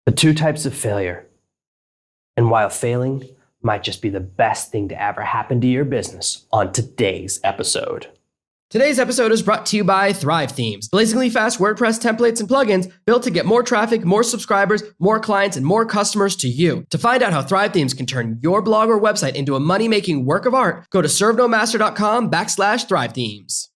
The 2 types of failure, and while failing might just be the best thing to ever happen to your business on today's episode. Today's episode is brought to you by Thrive Themes, blazingly fast WordPress templates and plugins built to get more traffic, more subscribers, more clients, and more customers to you. To find out how Thrive Themes can turn your blog or website into a money-making work of art, go to servenomaster.com/Thrive Themes.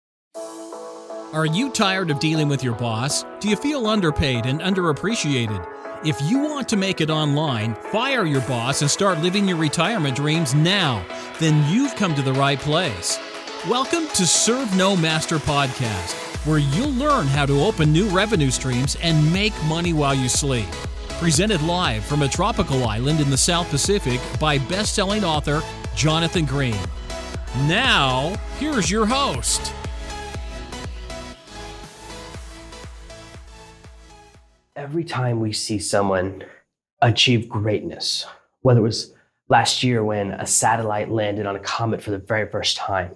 Are you tired of dealing with your boss? Do you feel underpaid and underappreciated? If you want to make it online, fire your boss and start living your retirement dreams now, then you've come to the right place. Welcome to Serve No Master Podcast, where you'll learn how to open new revenue streams and make money while you sleep. Presented live from a tropical island in the South Pacific by best-selling author Jonathan Green. Now, here's your host. Every time we see someone achieve greatness, whether it was last year when a satellite landed on a comet for the very first time,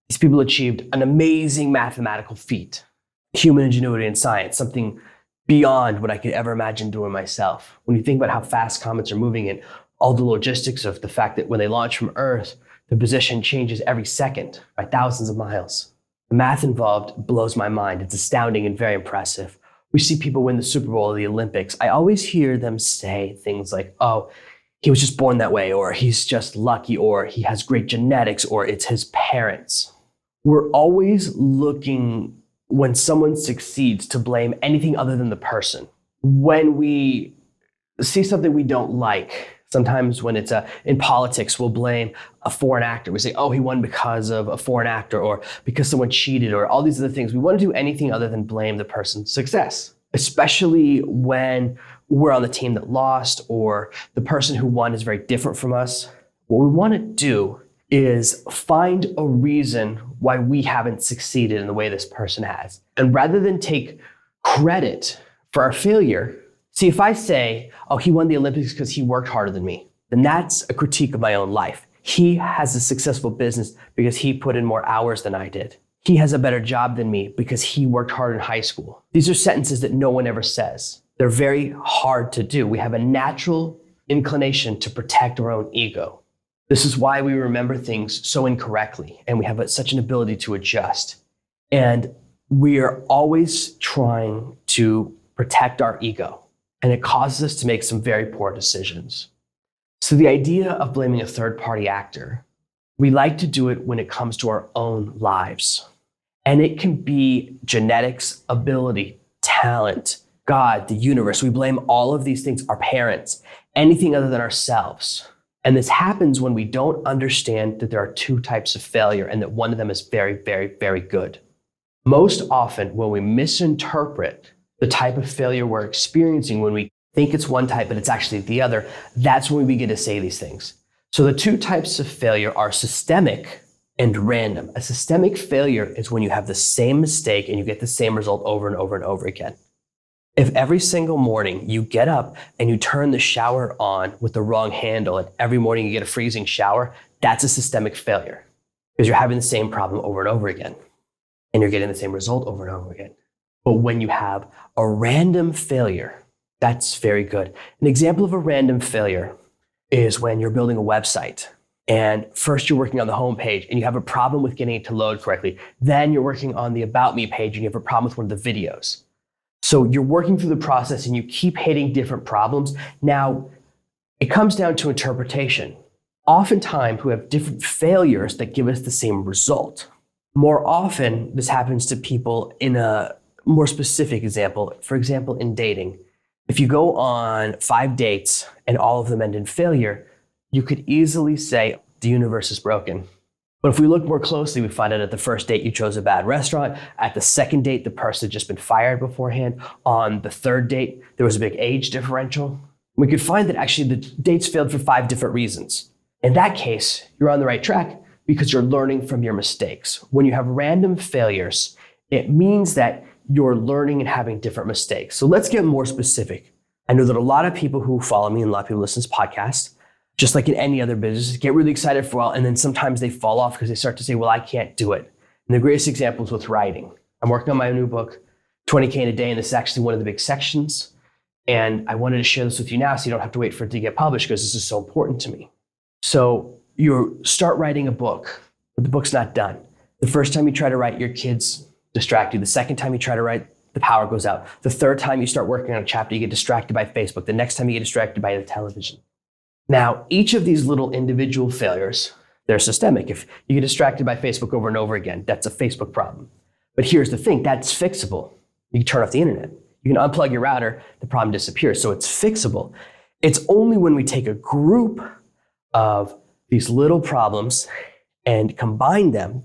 these people achieved an amazing mathematical feat, human ingenuity and science, something beyond what I could ever imagine doing myself. When you think about how fast comets are moving and all the logistics of the fact that when they launch from Earth, the position changes every second by thousands of miles. The math involved blows my mind. It's astounding and very impressive. We see people win the Super Bowl or the Olympics. I always hear them say things like, oh, he was just born that way, or he's just lucky, or he has great genetics, or it's his parents. We're always looking, when someone succeeds, to blame anything other than the person. When we see something we don't like, sometimes when it's in politics, we'll blame a foreign actor. We say, oh, he won because of a foreign actor, or because someone cheated, or all these other things. We want to do anything other than blame the person's success, especially when we're on the team that lost, or the person who won is very different from us. What we want to do is find a reason why we haven't succeeded in the way this person has. And rather than take credit for our failure, see, if I say, oh, he won the Olympics because he worked harder than me, then that's a critique of my own life. He has a successful business because he put in more hours than I did. He has a better job than me because he worked hard in high school. These are sentences that no one ever says. They're very hard to do. We have a natural inclination to protect our own ego. This is why we remember things so incorrectly, and we have such an ability to adjust. And we are always trying to protect our ego. And it causes us to make some very poor decisions. So the idea of blaming a third-party actor, we like to do it when it comes to our own lives. And it can be genetics, ability, talent, God, the universe. We blame all of these things, our parents, anything other than ourselves. And this happens when we don't understand that there are 2 types of failure and that one of them is very, very, very good. Most often when we misinterpret the type of failure we're experiencing, when we think it's one type but it's actually the other, that's when we begin to say these things. So the 2 types of failure are systemic and random. A systemic failure is when you have the same mistake and you get the same result over and over and over again. If every single morning you get up and you turn the shower on with the wrong handle, and every morning you get a freezing shower, that's a systemic failure because you're having the same problem over and over again and you're getting the same result over and over again. But when you have a random failure, that's very good. An example of a random failure is when you're building a website and first you're working on the home page and you have a problem with getting it to load correctly. Then you're working on the About Me page and you have a problem with one of the videos. So you're working through the process and you keep hitting different problems. Now, it comes down to interpretation. Oftentimes, we have different failures that give us the same result. More often, this happens to people in a more specific example. For example, in dating, if you go on 5 dates and all of them end in failure, you could easily say the universe is broken. But if we look more closely, we find out at the first date you chose a bad restaurant. At the second date, the person had just been fired beforehand. On the third date, there was a big age differential. We could find that actually the dates failed for 5 different reasons. In that case, you're on the right track because you're learning from your mistakes. When you have random failures, it means that you're learning and having different mistakes. So let's get more specific. I know that a lot of people who follow me and a lot of people listen to this podcast, just like in any other business, get really excited for a while, and then sometimes they fall off because they start to say, well, I can't do it. And the greatest example is with writing. I'm working on my new book, 20K in a day, and this is actually one of the big sections. And I wanted to share this with you now so you don't have to wait for it to get published because this is so important to me. So you start writing a book, but the book's not done. The first time you try to write, your kids distract you. The second time you try to write, the power goes out. The third time you start working on a chapter, you get distracted by Facebook. The next time you get distracted by the television. Now, each of these little individual failures, they're systemic. If you get distracted by Facebook over and over again, that's a Facebook problem. But here's the thing, that's fixable. You can turn off the internet. You can unplug your router, the problem disappears. So it's fixable. It's only when we take a group of these little problems and combine them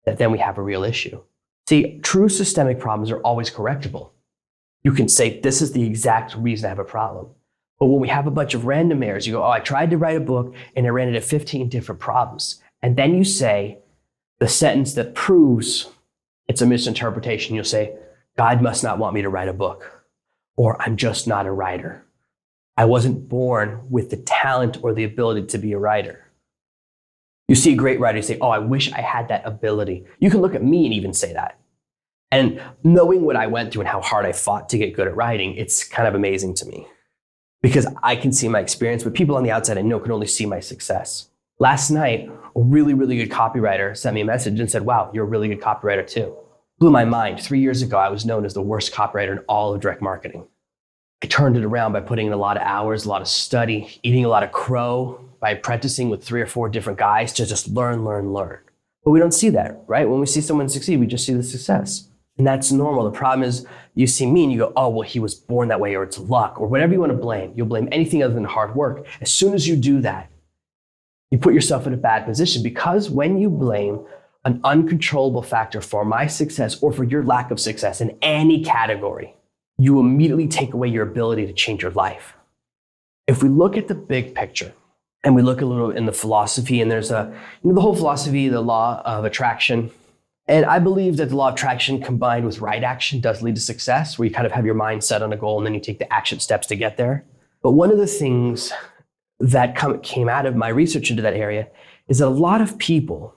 that then we have a real issue. See, true systemic problems are always correctable. You can say, this is the exact reason I have a problem. But when we have a bunch of random errors, you go, oh, I tried to write a book and I ran into 15 different problems. And then you say the sentence that proves it's a misinterpretation. You'll say, God must not want me to write a book, or I'm just not a writer. I wasn't born with the talent or the ability to be a writer. You see a great writer, you say, oh, I wish I had that ability. You can look at me and even say that. And knowing what I went through and how hard I fought to get good at writing, it's kind of amazing to me because I can see my experience, but people on the outside I know can only see my success. Last night, a really, really good copywriter sent me a message and said, wow, you're a really good copywriter too. Blew my mind. 3 years ago, I was known as the worst copywriter in all of direct marketing. I turned it around by putting in a lot of hours, a lot of study, eating a lot of crow, by apprenticing with 3 or 4 different guys to just learn. But we don't see that, right? When we see someone succeed, we just see the success. And that's normal. The problem is you see me and you go, oh, well, he was born that way, or it's luck, or whatever you want to blame. You'll blame anything other than hard work. As soon as you do that, you put yourself in a bad position, because when you blame an uncontrollable factor for my success or for your lack of success in any category, you immediately take away your ability to change your life. If we look at the big picture and we look a little in the philosophy, and there's the whole philosophy, the law of attraction. And I believe that the law of attraction combined with right action does lead to success, where you kind of have your mind set on a goal and then you take the action steps to get there. But one of the things that came out of my research into that area is that a lot of people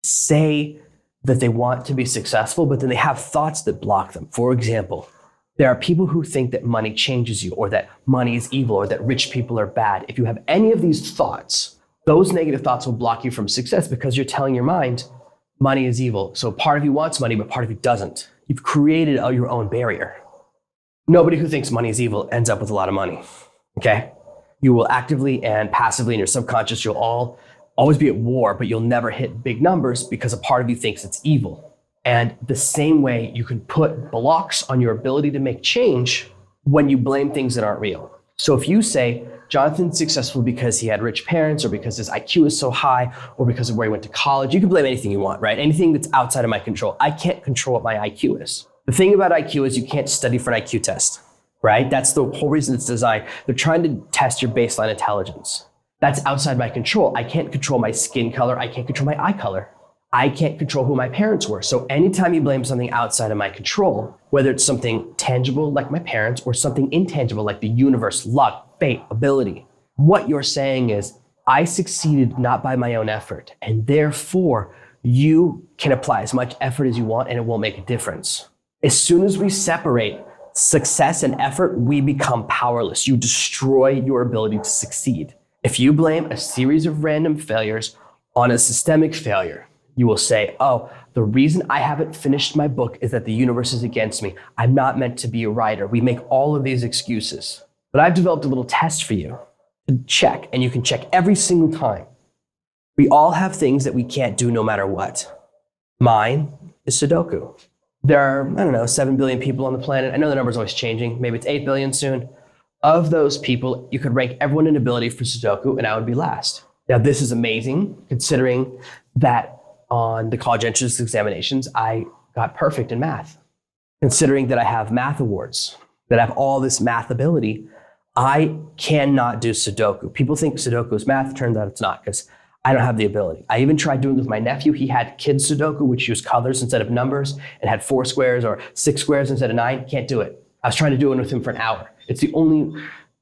say that they want to be successful, but then they have thoughts that block them. For example, there are people who think that money changes you, or that money is evil, or that rich people are bad. If you have any of these thoughts, those negative thoughts will block you from success, because you're telling your mind, money is evil. So part of you wants money, but part of you doesn't. You've created your own barrier. Nobody who thinks money is evil ends up with a lot of money, okay? You will actively and passively in your subconscious, you'll always be at war, but you'll never hit big numbers because a part of you thinks it's evil. And the same way you can put blocks on your ability to make change when you blame things that aren't real. So if you say, Jonathan's successful because he had rich parents, or because his IQ is so high, or because of where he went to college, you can blame anything you want, right? Anything that's outside of my control. I can't control what my IQ is. The thing about IQ is you can't study for an IQ test, right? That's the whole reason it's designed. They're trying to test your baseline intelligence. That's outside my control. I can't control my skin color. I can't control my eye color. I can't control who my parents were. So anytime you blame something outside of my control, whether it's something tangible like my parents, or something intangible like the universe, luck, fate, ability, what you're saying is, I succeeded not by my own effort, and therefore you can apply as much effort as you want and it won't make a difference. As soon as we separate success and effort, we become powerless. You destroy your ability to succeed. If you blame a series of random failures on a systemic failure, you will say, oh, the reason I haven't finished my book is that the universe is against me. I'm not meant to be a writer. We make all of these excuses. But I've developed a little test for you to check, and you can check every single time. We all have things that we can't do no matter what. Mine is Sudoku. There are, 7 billion people on the planet. I know the number's always changing. Maybe it's 8 billion soon. Of those people, you could rank everyone in ability for Sudoku, and I would be last. Now, this is amazing, considering that on the college entrance examinations, I got perfect in math. Considering that I have math awards, that I have all this math ability, I cannot do Sudoku. People think Sudoku is math. Turns out it's not, because I don't have the ability. I even tried doing it with my nephew. He had kids Sudoku, which used colors instead of numbers, and had 4 squares or 6 squares instead of 9. Can't do it. I was trying to do it with him for an hour. It's the only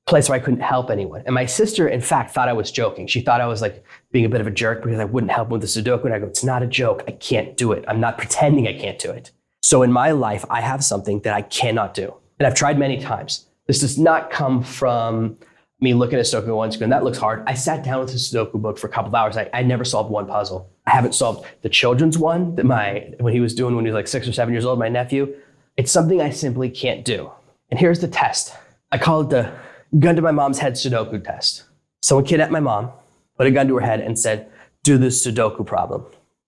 place where I couldn't help anyone. And my sister, in fact, thought I was joking. She thought I was like being a bit of a jerk because I wouldn't help with the Sudoku. And I go, it's not a joke. I can't do it. I'm not pretending I can't do it. So in my life, I have something that I cannot do. And I've tried many times. This does not come from me looking at Sudoku once going, that looks hard. I sat down with a Sudoku book for a couple of hours. I never solved one puzzle. I haven't solved the children's one that when he was like 6 or 7 years old, my nephew. It's something I simply can't do. And here's the test. I call it the gun to my mom's head Sudoku test. Someone kidnapped my mom, put a gun to her head and said, do this Sudoku problem.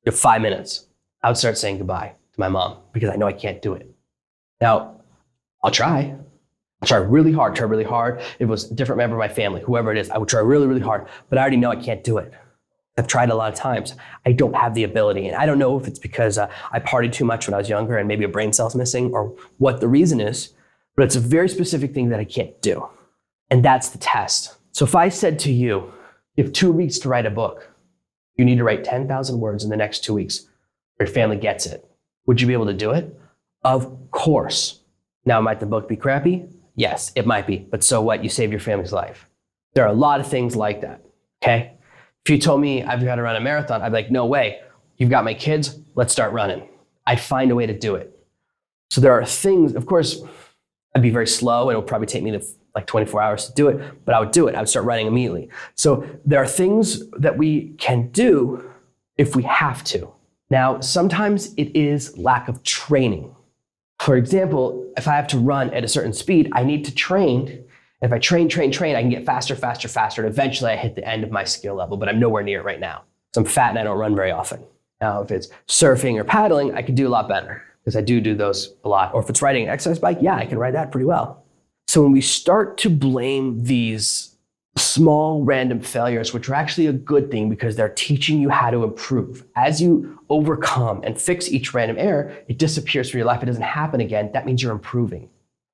You have 5 minutes. I would start saying goodbye to my mom because I know I can't do it. Now, I'll try. I'll try really hard, If it was a different member of my family, whoever it is, I would try really, really hard, but I already know I can't do it. I've tried a lot of times. I don't have the ability. And I don't know if it's because I partied too much when I was younger and maybe a brain cell's missing or what the reason is, but it's a very specific thing that I can't do. And that's the test. So if I said to you, you have 2 weeks to write a book, you need to write 10,000 words in the next 2 weeks, or your family gets it. Would you be able to do it? Of course. Now, might the book be crappy? Yes, it might be, but so what? You saved your family's life. There are a lot of things like that, okay? If you told me I've got to run a marathon, I'd be like, no way. You've got my kids, let's start running. I'd find a way to do it. So there are things, of course, I'd be very slow and it would probably take me like 24 hours to do it, but I would do it. I would start running immediately. So there are things that we can do if we have to. Now, sometimes it is lack of training. For example, if I have to run at a certain speed, I need to train. And if I train, I can get faster, and eventually I hit the end of my skill level, but I'm nowhere near it right now. So I'm fat and I don't run very often. Now, if it's surfing or paddling, I can do a lot better because I do those a lot. Or if it's riding an exercise bike, yeah, I can ride that pretty well. So when we start to blame these small random failures, which are actually a good thing because they're teaching you how to improve. As you overcome and fix each random error, it disappears from your life. It doesn't happen again. That means you're improving.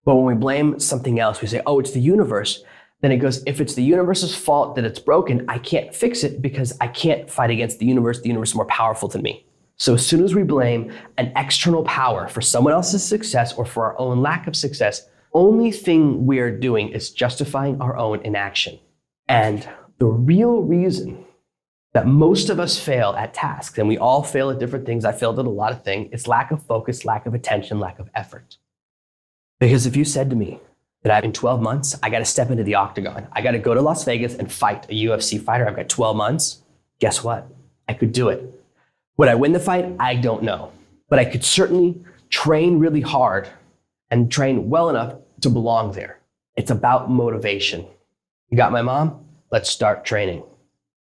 But when we blame something else, we say, oh, it's the universe. Then it goes, if it's the universe's fault that it's broken, I can't fix it because I can't fight against the universe. The universe is more powerful than me. So as soon as we blame an external power for someone else's success or for our own lack of success, only thing we're doing is justifying our own inaction. And the real reason that most of us fail at tasks, and we all fail at different things, I failed at a lot of things, it's lack of focus, lack of attention, lack of effort. Because if you said to me that in 12 months, I got to step into the octagon, I got to go to Las Vegas and fight a UFC fighter, I've got 12 months, guess what? I could do it. Would I win the fight? I don't know. But I could certainly train really hard and train well enough to belong there. It's about motivation. You got my mom? Let's start training.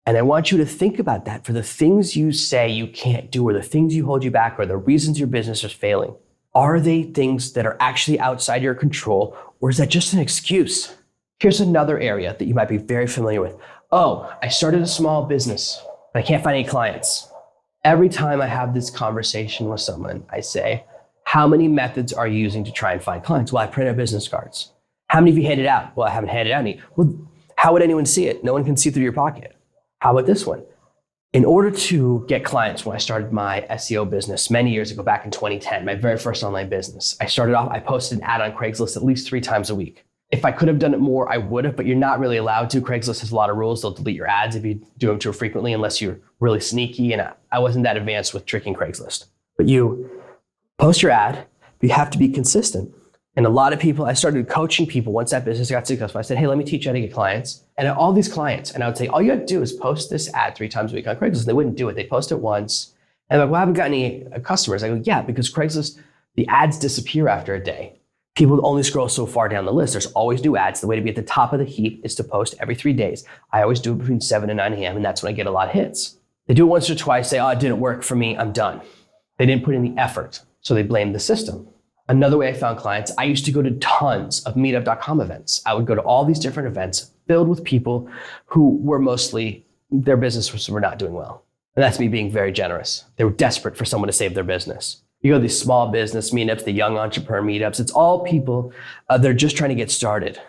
And I want you to think about that for the things you say you can't do or the things you hold you back or the reasons your business is failing. Are they things that are actually outside your control or is that just an excuse? Here's another area that you might be very familiar with. Oh, I started a small business, but I can't find any clients. Every time I have this conversation with someone, I say, how many methods are you using to try and find clients? Well, I print out business cards. How many have you handed out? Well, I haven't handed out any. Well, how would anyone see it? No one can see through your pocket. How about this one? In order to get clients, when I started my SEO business many years ago, back in 2010, my very first online business, I posted an ad on Craigslist at least 3 times a week. If I could have done it more, I would have, but you're not really allowed to. Craigslist has a lot of rules. They'll delete your ads if you do them too frequently, unless you're really sneaky. And I wasn't that advanced with tricking Craigslist. But you post your ad, but you have to be consistent. And a lot of people, I started coaching people once that business got successful. I said, hey, let me teach you how to get clients. And all these clients, and I would say, all you have to do is post this ad 3 times a week on Craigslist. And they wouldn't do it. They post it once. And I'm like, well, I haven't got any customers. I go, yeah, because Craigslist, the ads disappear after a day. People only scroll so far down the list. There's always new ads. The way to be at the top of the heap is to post every 3 days. I always do it between 7 and 9 a.m. and that's when I get a lot of hits. They do it once or twice, say, oh, it didn't work for me, I'm done. They didn't put in the effort, so they blame the system. Another way I found clients, I used to go to tons of meetup.com events. I would go to all these different events filled with people who were mostly, their businesses were not doing well. And that's me being very generous. They were desperate for someone to save their business. You go to these small business meetups, the young entrepreneur meetups, it's all people that are just trying to get started.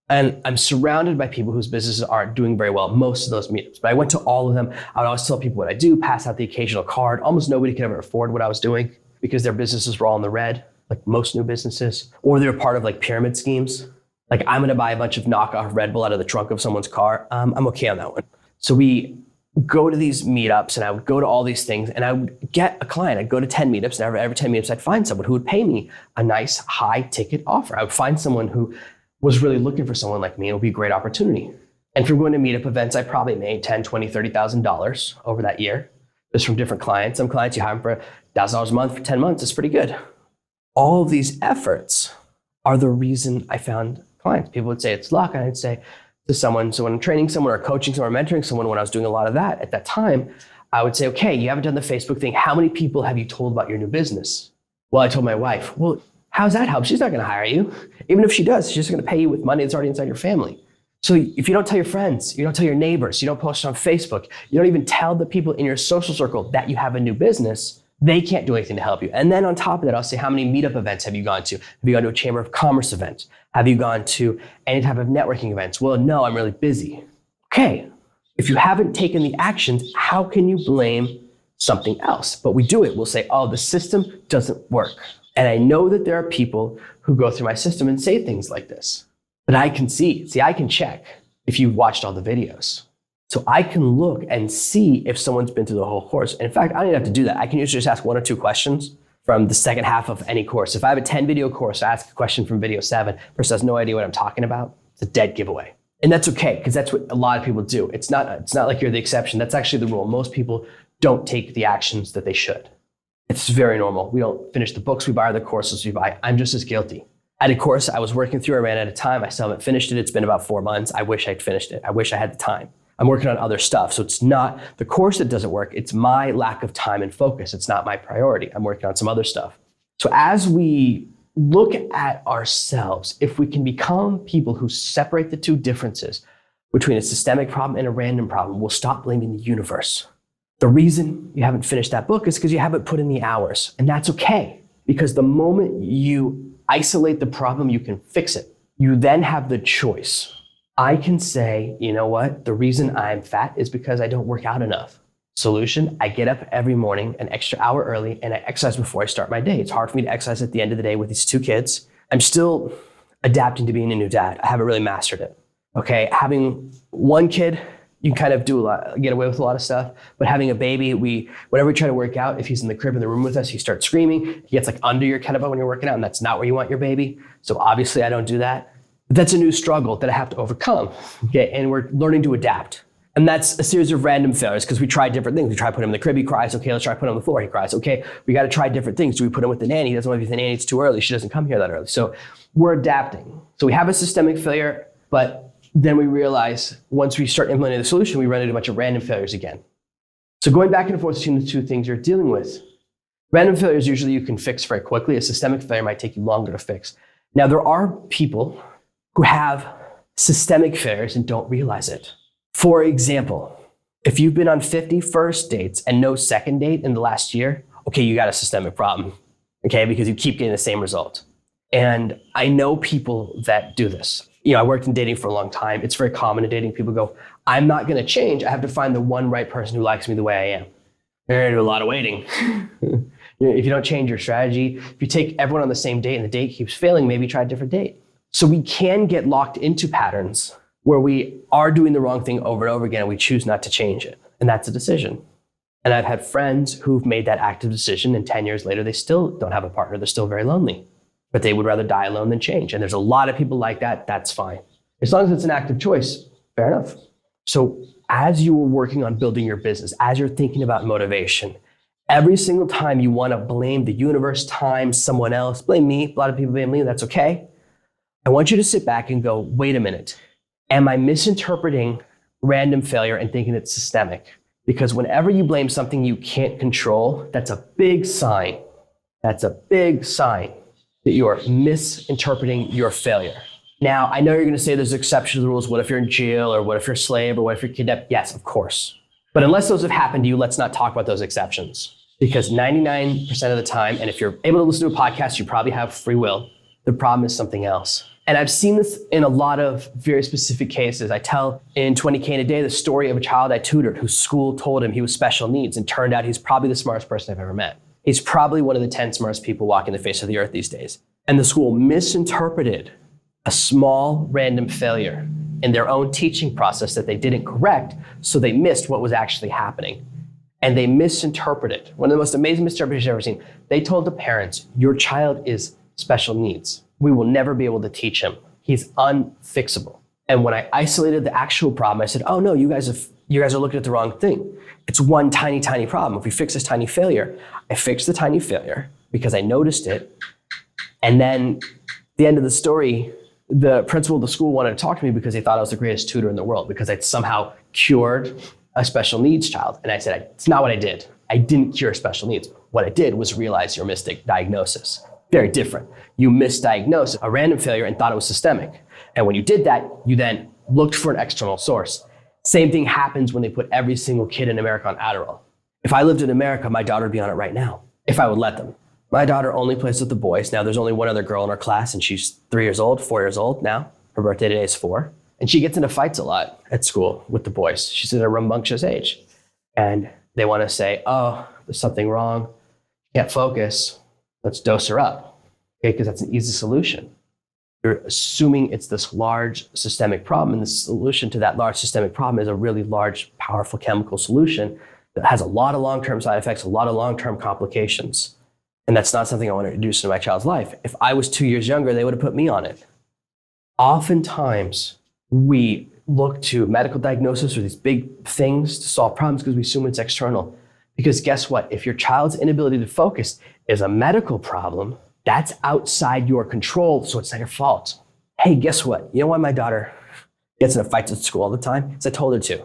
And I'm surrounded by people whose businesses aren't doing very well, most of those meetups. But I went to all of them. I would always tell people what I do, pass out the occasional card. Almost nobody could ever afford what I was doing because their businesses were all in the red, like most new businesses, or they're part of like pyramid schemes. Like I'm gonna buy a bunch of knockoff Red Bull out of the trunk of someone's car. I'm okay on that one. So we go to these meetups and I would go to all these things and I would get a client. I'd go to 10 meetups and every 10 meetups I'd find someone who would pay me a nice high ticket offer. I would find someone who was really looking for someone like me, it would be a great opportunity. And from going to meetup events, I probably made $10,000, $20,000, $30,000 over that year, just from different clients. Some clients you hire them for $1,000 a month for 10 months. It's pretty good. All of these efforts are the reason I found clients. People would say it's luck. And I'd say to someone, so when I'm training someone or coaching someone or mentoring someone, when I was doing a lot of that at that time, I would say, okay, you haven't done the Facebook thing. How many people have you told about your new business? Well, I told my wife, well, how's that help? She's not going to hire you. Even if she does, she's just going to pay you with money that's already inside your family. So if you don't tell your friends, you don't tell your neighbors, you don't post on Facebook, you don't even tell the people in your social circle that you have a new business, they can't do anything to help you. And then on top of that, I'll say, how many meetup events have you gone to? Have you gone to a Chamber of Commerce event? Have you gone to any type of networking events? Well, no, I'm really busy. Okay, if you haven't taken the actions, how can you blame something else? But we do it. We'll say, oh, the system doesn't work. And I know that there are people who go through my system and say things like this. But I can see, I can check if you've watched all the videos. So I can look and see if someone's been through the whole course. And in fact, I don't even have to do that. I can usually just ask 1 or 2 questions from the second half of any course. If I have a 10 video course, I ask a question from video 7, person has no idea what I'm talking about, it's a dead giveaway. And that's okay, because that's what a lot of people do. It's not like you're the exception. That's actually the rule. Most people don't take the actions that they should. It's very normal. We don't finish the books we buy or the courses we buy. I'm just as guilty. I had a course I was working through, I ran out of time. I still haven't finished it. It's been about 4 months. I wish I'd finished it. I wish I had the time. I'm working on other stuff. So it's not the course that doesn't work. It's my lack of time and focus. It's not my priority. I'm working on some other stuff. So as we look at ourselves, if we can become people who separate the two differences between a systemic problem and a random problem, we'll stop blaming the universe. The reason you haven't finished that book is because you haven't put in the hours. And that's okay, because the moment you isolate the problem, you can fix it. You then have the choice. I can say, you know what? The reason I'm fat is because I don't work out enough. Solution, I get up every morning an extra hour early and I exercise before I start my day. It's hard for me to exercise at the end of the day with these 2 kids. I'm still adapting to being a new dad. I haven't really mastered it. Okay, having 1 kid, you can kind of do a lot, get away with a lot of stuff. But having a baby, whenever we try to work out, if he's in the crib in the room with us, he starts screaming. He gets like under your kettlebell when you're working out, and that's not where you want your baby. So obviously I don't do that. But that's a new struggle that I have to overcome. Okay, and we're learning to adapt. And that's a series of random failures because we try different things. We try to put him in the crib, he cries. Okay, let's try to put him on the floor, he cries. Okay, we got to try different things. Do we put him with the nanny? He doesn't want to be with the nanny, it's too early. She doesn't come here that early. So we're adapting. So we have a systemic failure, but then we realize once we start implementing the solution, we run into a bunch of random failures again. So going back and forth between the two things you're dealing with, random failures usually you can fix very quickly. A systemic failure might take you longer to fix. Now there are people who have systemic failures and don't realize it. For example, if you've been on 50 first dates and no second date in the last year, okay, you got a systemic problem, okay, because you keep getting the same result. And I know people that do this. You know, I worked in dating for a long time. It's very common in dating. People go, I'm not going to change. I have to find the one right person who likes me the way I am. You're going to do a lot of waiting. If you don't change your strategy, if you take everyone on the same date and the date keeps failing, maybe try a different date. So we can get locked into patterns where we are doing the wrong thing over and over again and we choose not to change it. And that's a decision. And I've had friends who've made that active decision and 10 years later, they still don't have a partner. They're still very lonely. But they would rather die alone than change. And there's a lot of people like that, that's fine. As long as it's an active choice, fair enough. So as you are working on building your business, as you're thinking about motivation, every single time you want to blame the universe, time, someone else, blame me, a lot of people blame me, that's okay. I want you to sit back and go, wait a minute. Am I misinterpreting random failure and thinking it's systemic? Because whenever you blame something you can't control, that's a big sign. That's a big sign that you are misinterpreting your failure. Now, I know you're going to say there's exceptions to the rules. What if you're in jail, or what if you're a slave, or what if you're kidnapped? Yes, of course. But unless those have happened to you, let's not talk about those exceptions. Because 99% of the time, and if you're able to listen to a podcast, you probably have free will. The problem is something else. And I've seen this in a lot of very specific cases. I tell in 20K in a Day the story of a child I tutored whose school told him he was special needs, and turned out he's probably the smartest person I've ever met. He's probably one of the 10 smartest people walking the face of the earth these days. And the school misinterpreted a small random failure in their own teaching process that they didn't correct, so they missed what was actually happening. And they misinterpreted. One of the most amazing misinterpretations I've ever seen. They told the parents, your child is special needs. We will never be able to teach him. He's unfixable. And when I isolated the actual problem, I said, oh no, you guys are looking at the wrong thing. It's one tiny, tiny problem. If we fix this tiny failure, I fixed the tiny failure because I noticed it. And then the end of the story, the principal of the school wanted to talk to me because they thought I was the greatest tutor in the world because I'd somehow cured a special needs child. And I said, it's not what I did. I didn't cure special needs. What I did was realize your misdiagnosis. Very different. You misdiagnosed a random failure and thought it was systemic. And when you did that, you then looked for an external source. Same thing happens when they put every single kid in America on Adderall. If I lived in America, my daughter would be on it right now, if I would let them. My daughter only plays with the boys. Now, there's only one other girl in our class, and she's 3 years old, 4 years old now. Her birthday today is 4. And she gets into fights a lot at school with the boys. She's at a rambunctious age. And they want to say, oh, there's something wrong. Can't focus. Let's dose her up. Okay, because that's an easy solution. You're assuming it's this large systemic problem, and the solution to that large systemic problem is a really large, powerful chemical solution that has a lot of long-term side effects, a lot of long-term complications. And that's not something I want to introduce into my child's life. If I was 2 years younger, they would have put me on it. Oftentimes, we look to medical diagnosis or these big things to solve problems because we assume it's external. Because guess what? If your child's inability to focus is a medical problem, that's outside your control, so it's not your fault. Hey, guess what? You know why my daughter gets in fights at school all the time? Because I told her to.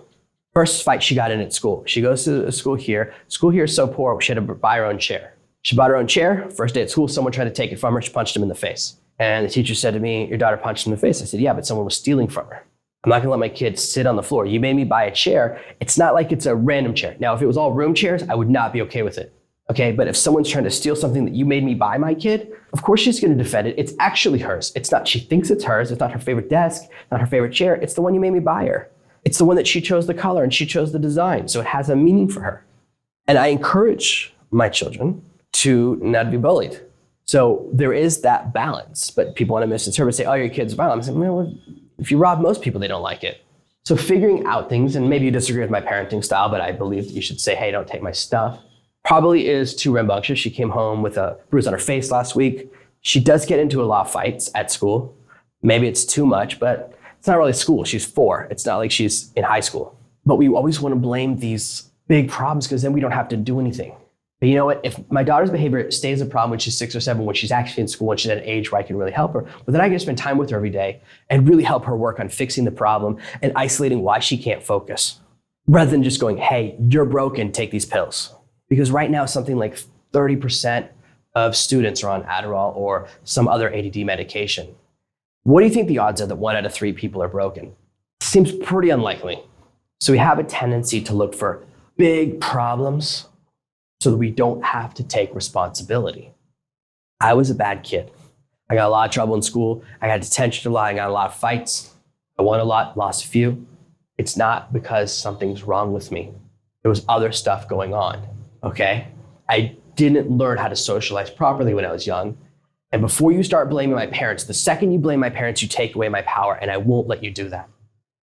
First fight she got in at school. She goes to school here. School here is so poor, she had to buy her own chair. She bought her own chair. First day at school, someone tried to take it from her. She punched him in the face. And the teacher said to me, your daughter punched him in the face. I said, yeah, but someone was stealing from her. I'm not gonna let my kid sit on the floor. You made me buy a chair. It's not like it's a random chair. Now, if it was all room chairs, I would not be okay with it. Okay, but if someone's trying to steal something that you made me buy my kid, of course she's gonna defend it. It's actually hers. It's not, she thinks it's hers. It's not her favorite desk, not her favorite chair. It's the one you made me buy her. It's the one that she chose the color and she chose the design. So it has a meaning for her. And I encourage my children to not be bullied. So there is that balance, but people want to misinterpret, say, oh, your kid's violent. I'm saying, well, if you rob most people, they don't like it. So figuring out things, and maybe you disagree with my parenting style, but I believe that you should say, hey, don't take my stuff. Probably is too rambunctious. She came home with a bruise on her face last week. She does get into a lot of fights at school. Maybe it's too much, but it's not really school. She's 4. It's not like she's in high school. But we always want to blame these big problems because then we don't have to do anything. But you know what? If my daughter's behavior stays a problem when she's 6 or 7, when she's actually in school and she's at an age where I can really help her, but then I can spend time with her every day and really help her work on fixing the problem and isolating why she can't focus, rather than just going, hey, you're broken, take these pills. Because right now, something like 30% of students are on Adderall or some other ADD medication. What do you think the odds are that 1 out of 3 people are broken? Seems pretty unlikely. So we have a tendency to look for big problems so that we don't have to take responsibility. I was a bad kid. I got a lot of trouble in school. I got detention a lot. I got a lot of fights. I won a lot, lost a few. It's not because something's wrong with me. There was other stuff going on, okay? I didn't learn how to socialize properly when I was young. And before you start blaming my parents, the second you blame my parents, you take away my power, and I won't let you do that.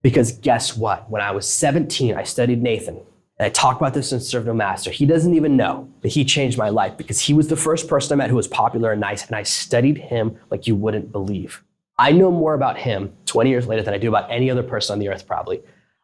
Because guess what? When I was 17, I studied Nathan. And I talk about this in Serve No Master. He doesn't even know that he changed my life because he was the first person I met who was popular and nice, and I studied him like you wouldn't believe. I know more about him 20 years later than I do about any other person on the earth, probably.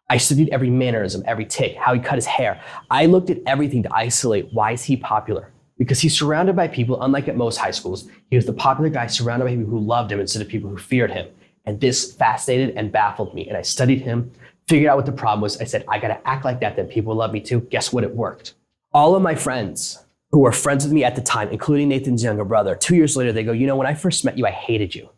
I studied every mannerism, every tick, how he cut his hair. I looked at everything to isolate why is he popular? Because he's surrounded by people, unlike at most high schools. He was the popular guy surrounded by people who loved him instead of people who feared him. And this fascinated and baffled me. And I studied him, figured out what the problem was. I said, I gotta act like that, then people love me too. Guess what? It worked. All of my friends who were friends with me at the time, including Nathan's younger brother, 2 years later, they go, you know, when I first met you, I hated you.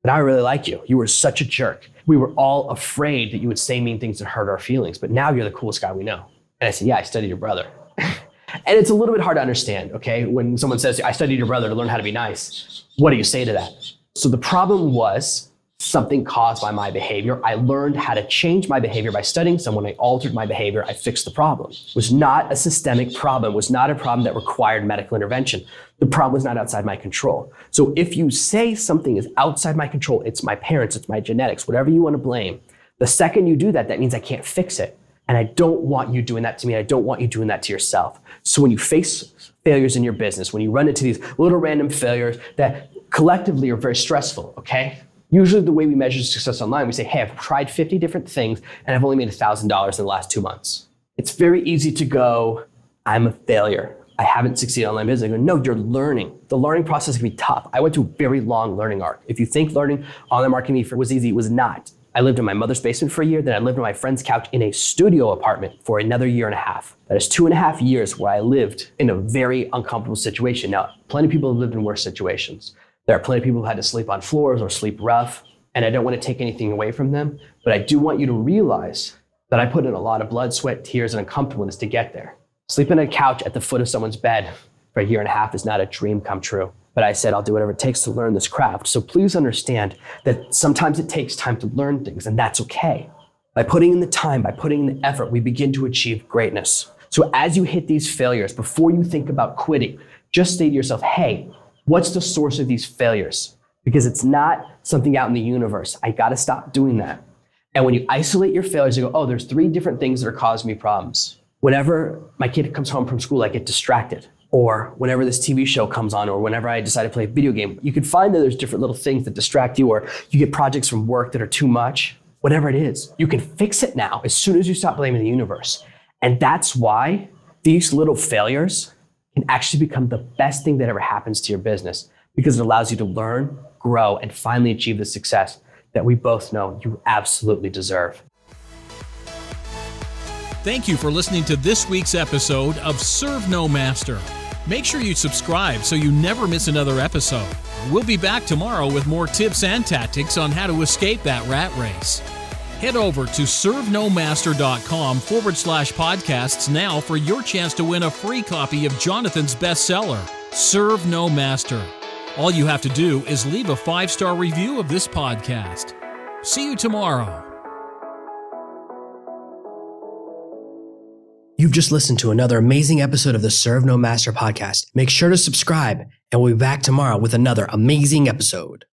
But I really like you. You were such a jerk. We were all afraid that you would say mean things that hurt our feelings, but now you're the coolest guy we know. And I said, yeah, I studied your brother. And it's a little bit hard to understand, okay? When someone says, I studied your brother to learn how to be nice, what do you say to that? So the problem was something caused by my behavior. I learned how to change my behavior by studying someone. I altered my behavior. I fixed the problem. It was not a systemic problem. It was not a problem that required medical intervention. The problem was not outside my control. So if you say something is outside my control, it's my parents, it's my genetics, whatever you want to blame, the second you do that, that means I can't fix it. And I don't want you doing that to me. I don't want you doing that to yourself. So when you face failures in your business, when you run into these little random failures that collectively are very stressful, okay? Usually the way we measure success online, we say, hey, I've tried 50 different things and I've only made $1,000 in the last 2 months. It's very easy to go, I'm a failure. I haven't succeeded in online business. I go, no, you're learning. The learning process can be tough. I went through a very long learning arc. If you think learning online marketing was easy, it was not. I lived in my mother's basement for a year, then I lived on my friend's couch in a studio apartment for another year and a half. That is 2.5 years where I lived in a very uncomfortable situation. Now, plenty of people have lived in worse situations. There are plenty of people who had to sleep on floors or sleep rough, and I don't want to take anything away from them, but I do want you to realize that I put in a lot of blood, sweat, tears, and uncomfortableness to get there. Sleeping on a couch at the foot of someone's bed for a year and a half is not a dream come true. But I said, I'll do whatever it takes to learn this craft. So please understand that sometimes it takes time to learn things, and that's okay. By putting in the time, by putting in the effort, we begin to achieve greatness. So as you hit these failures, before you think about quitting, just say to yourself, hey, what's the source of these failures? Because it's not something out in the universe. I gotta stop doing that. And when you isolate your failures, you go, oh, there's 3 different things that are causing me problems. Whenever my kid comes home from school, I get distracted. Or whenever this TV show comes on, or whenever I decide to play a video game, you can find that there's different little things that distract you, or you get projects from work that are too much. Whatever it is, you can fix it now as soon as you stop blaming the universe. And that's why these little failures can actually become the best thing that ever happens to your business, because it allows you to learn, grow, and finally achieve the success that we both know you absolutely deserve. Thank you for listening to this week's episode of Serve No Master. Make sure you subscribe so you never miss another episode. We'll be back tomorrow with more tips and tactics on how to escape that rat race. Head over to servenomaster.com/podcasts now for your chance to win a free copy of Jonathan's bestseller, Serve No Master. All you have to do is leave a 5-star review of this podcast. See you tomorrow. You've just listened to another amazing episode of the Serve No Master podcast. Make sure to subscribe, and we'll be back tomorrow with another amazing episode.